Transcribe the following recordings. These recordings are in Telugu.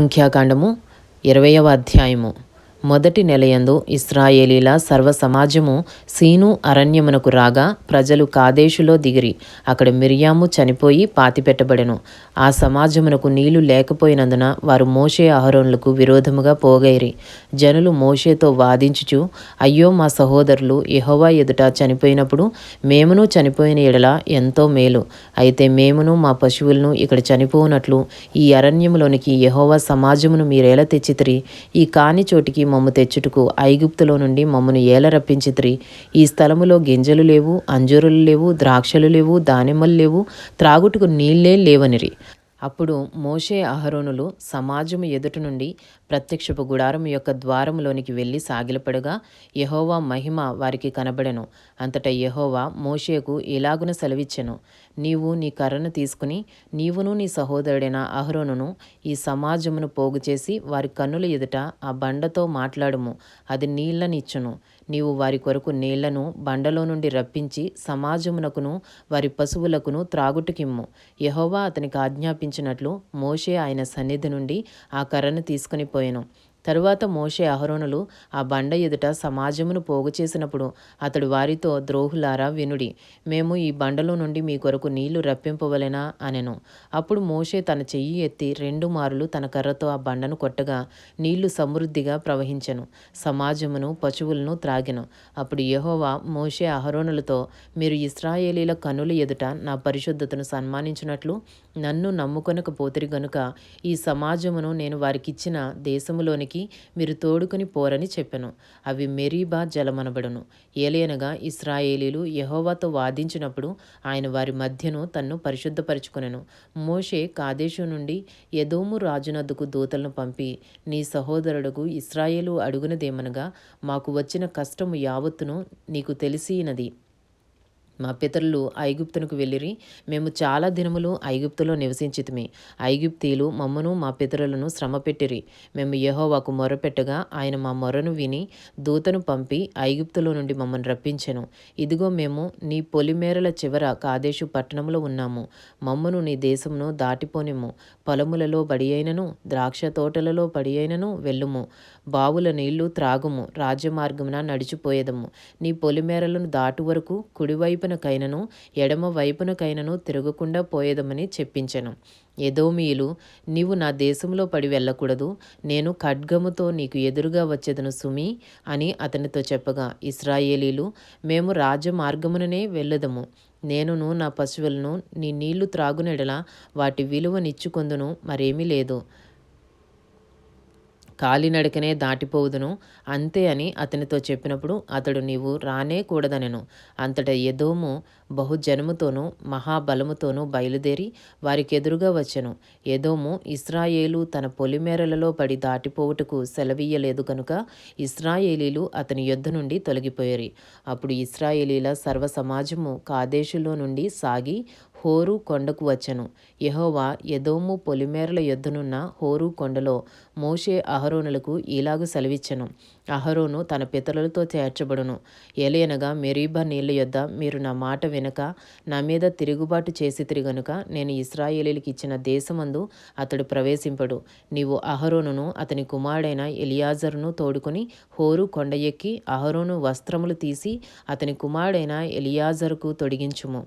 సంఖ్యాకాండము 20వ అధ్యాయము. మొదటి నెలయందు ఇశ్రాయేలీల సర్వ సమాజము సీను అరణ్యమునకు రాగా ప్రజలు కాదేశులో దిగిరి. అక్కడ మిర్యాము చనిపోయి పాతిపెట్టబడెను. ఆ సమాజమునకు నీళ్లు లేకపోయినందున వారు మోషే అహరోనులకు విరోధముగా పోగైరి. జనులు మోషేతో వాదించుచు, అయ్యో మా సహోదరులు యెహోవా ఎదుట చనిపోయినప్పుడు మేమును చనిపోయిన ఎడల ఎంతో మేలు. అయితే మేమును మా పశువులను ఇక్కడ చనిపోనట్లు ఈ అరణ్యములోనికి యెహోవా సమాజమును మీరేలా తెచ్చితిరి? ఈ కాని చోటికి మమ్ము తెచ్చుటకు ఐగుప్తులో నుండి మమ్మను ఏల రప్పించితిరి? ఈ స్థలములో గింజలు లేవు, అంజూరులు లేవు, ద్రాక్షలు లేవు, దానిమ్మలు లేవు, త్రాగుటకు నీళ్ళే లేవనిరి. అప్పుడు మోషే అహరోనులు సమాజము ఎదుట నుండి ప్రత్యక్షపు గుడారము యొక్క ద్వారములోనికి వెళ్ళి సాగిలపడగా యెహోవా మహిమ వారికి కనబడెను. అంతటా యెహోవా మోషేకు ఇలాగున సెలవిచ్చెను, నీవు నీ కర్రను తీసుకుని నీవును నీ సహోదరుడైన అహరోనును ఈ సమాజమును పోగు చేసి వారి కన్నుల ఎదుట ఆ బండతో మాట్లాడుము, అది నీళ్లనిచ్చును. నీవు వారి కొరకు నీళ్లను బండలో నుండి రప్పించి సమాజమునకును వారి పశువులకును త్రాగుటకిమ్ము. యెహోవా అతనికి ఆజ్ఞాపించినట్లు మోషే ఆయన సన్నిధి నుండి ఆ కర్రను తీసుకుని పోయెను. తరువాత మోషే అహరోనులు ఆ బండ ఎదుట సమాజమును పోగు చేసినప్పుడు అతడు వారితో, ద్రోహులారా వినుడి, మేము ఈ బండలో నుండి మీ కొరకు నీళ్లు రప్పింపవలెనా అనెను. అప్పుడు మోషే తన చెయ్యి ఎత్తి 2 మారులు తన కర్రతో ఆ బండను కొట్టగా నీళ్లు సమృద్ధిగా ప్రవహించెను. సమాజమును పశువులను త్రాగెను. అప్పుడు యెహోవా మోషే అహరోనులతో, మీరు ఇశ్రాయేలీల కన్నుల ఎదుట నా పరిశుద్ధతను సన్మానించినట్లు నన్ను నమ్ముకొనకపోతిరి గనుక ఈ సమాజమును నేను వారికిచ్చిన దేశములోనికి మీరు తోడుకొని పోరని చెప్పెను. అవి మెరీబా జలమనబడును. ఏలయనగా ఇశ్రాయేలీలు యెహోవాతో వాదించినప్పుడు ఆయన వారి మధ్యను తన్ను పరిశుద్ధపరచుకొనెను. మోషే కాదేశు నుండి ఎదోము రాజునద్దకు దూతలను పంపి, నీ సహోదరుడుకు ఇశ్రాయేలు అడుగునదేమనగా, మాకు వచ్చిన కష్టము యావత్తును నీకు తెలిసినది. మా పితరులు ఐగుప్తునకు వెళ్ళిరి. మేము చాలా దినములు ఐగుప్తులో నివసించితిమి. ఐగుప్తీయులు మమ్మను మా పితరులను శ్రమపెట్టిరి. మేము యెహోవాకు మొరపెట్టగా ఆయన మా మొరను విని దూతను పంపి ఐగుప్తులో నుండి మమ్మను రప్పించెను. ఇదిగో మేము నీ పొలిమేరల చివర కాదేశు పట్టణంలో ఉన్నాము. మమ్మను నీ దేశమును దాటిపోనిమ్ము. పొలములలో బడి అయినను ద్రాక్ష తోటలలో పడి అయినను వెళ్ళుము. బావుల నీళ్లు త్రాగుము. రాజ్యమార్గమున నడిచిపోయేదము. నీ పొలిమేరలను దాటు వరకు కుడివైపునకైనను ఎడమ వైపునకైనను తిరగకుండా పోయేదమని చెప్పించెను. ఎదోమీయులు, నీవు నా దేశంలో పడి వెళ్ళకూడదు, నేను ఖడ్గముతో నీకు ఎదురుగా వచ్చేదను సుమి అని అతనితో చెప్పగా, ఇశ్రాయేలీలు, మేము రాజమార్గముననే వెళ్ళదము. నేనును నా పశువులను నీ నీళ్లు త్రాగునెడల వాటి విలువనిచ్చుకొందును, మరేమీ లేదు. కాలినడకనే దాటిపోవుదును అంతే అని అతనితో చెప్పినప్పుడు అతడు, నీవు రానే కూడదనెను. అంతటా ఎదోము బహుజనముతోనూ మహాబలముతోనూ బయలుదేరి వారికి ఎదురుగా వచ్చెను. ఎదోము ఇశ్రాయేలు తన పొలిమేరలలో పడి దాటిపోవుటకు సెలవీయలేదు కనుక ఇశ్రాయేలీలు అతని యొద్ద నుండి తొలగిపోయిరి. అప్పుడు ఇశ్రాయేలీల సర్వ సమాజము కాదేశులో నుండి సాగి హోరు కొండకు వచ్చెను. యెహోవా ఎదోము పొలిమేరల యొద్దనున్న హోరు కొండలో మోషే అహరోనులకు ఈలాగు సెలవిచ్చెను, అహరోను తన పితరులతో చేర్చబడును. ఏలయనగా మెరీబా నీళ్ల యొద్ద మీరు నా మాట వినక నా మీద తిరుగుబాటు చేసితిరి గనుక నేను ఇశ్రాయేలీలకు ఇచ్చిన దేశమందు అతడు ప్రవేశింపడు. నీవు అహరోనును అతని కుమారుడైన ఎలియాజరును తోడుకొని హోరు కొండ ఎక్కి అహరోను వస్త్రములు తీసి అతని కుమారుడైన ఎలియాజరుకు తొడిగించుము.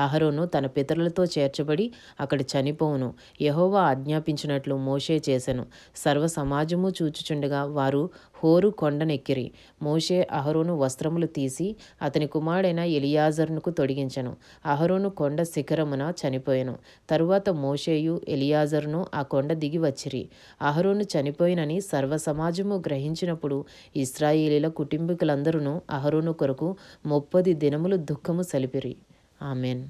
అహరోను తన పితరులతో చేర్చబడి అక్కడ చనిపోవును. యెహోవా ఆజ్ఞాపించినట్లు మోషే చేసెను. సర్వ సమాజము చూచుచుండగా వారు హోరు కొండనెక్కిరి. మోషే అహరోను వస్త్రములు తీసి అతని కుమారుడైన ఎలియాజరునకు తొడిగించెను. అహరోను కొండ శిఖరమున చనిపోయెను. తరువాత మోషేయు ఎలియాజరును ఆ కొండ దిగి వచ్చిరి. అహరోను చనిపోయినని సర్వ సమాజము గ్రహించినప్పుడు ఇశ్రాయేలీల కుటుంబీకులందరూ అహరోను కొరకు 30 దినములు దుఃఖము సలిపిరి. ఆమెన్.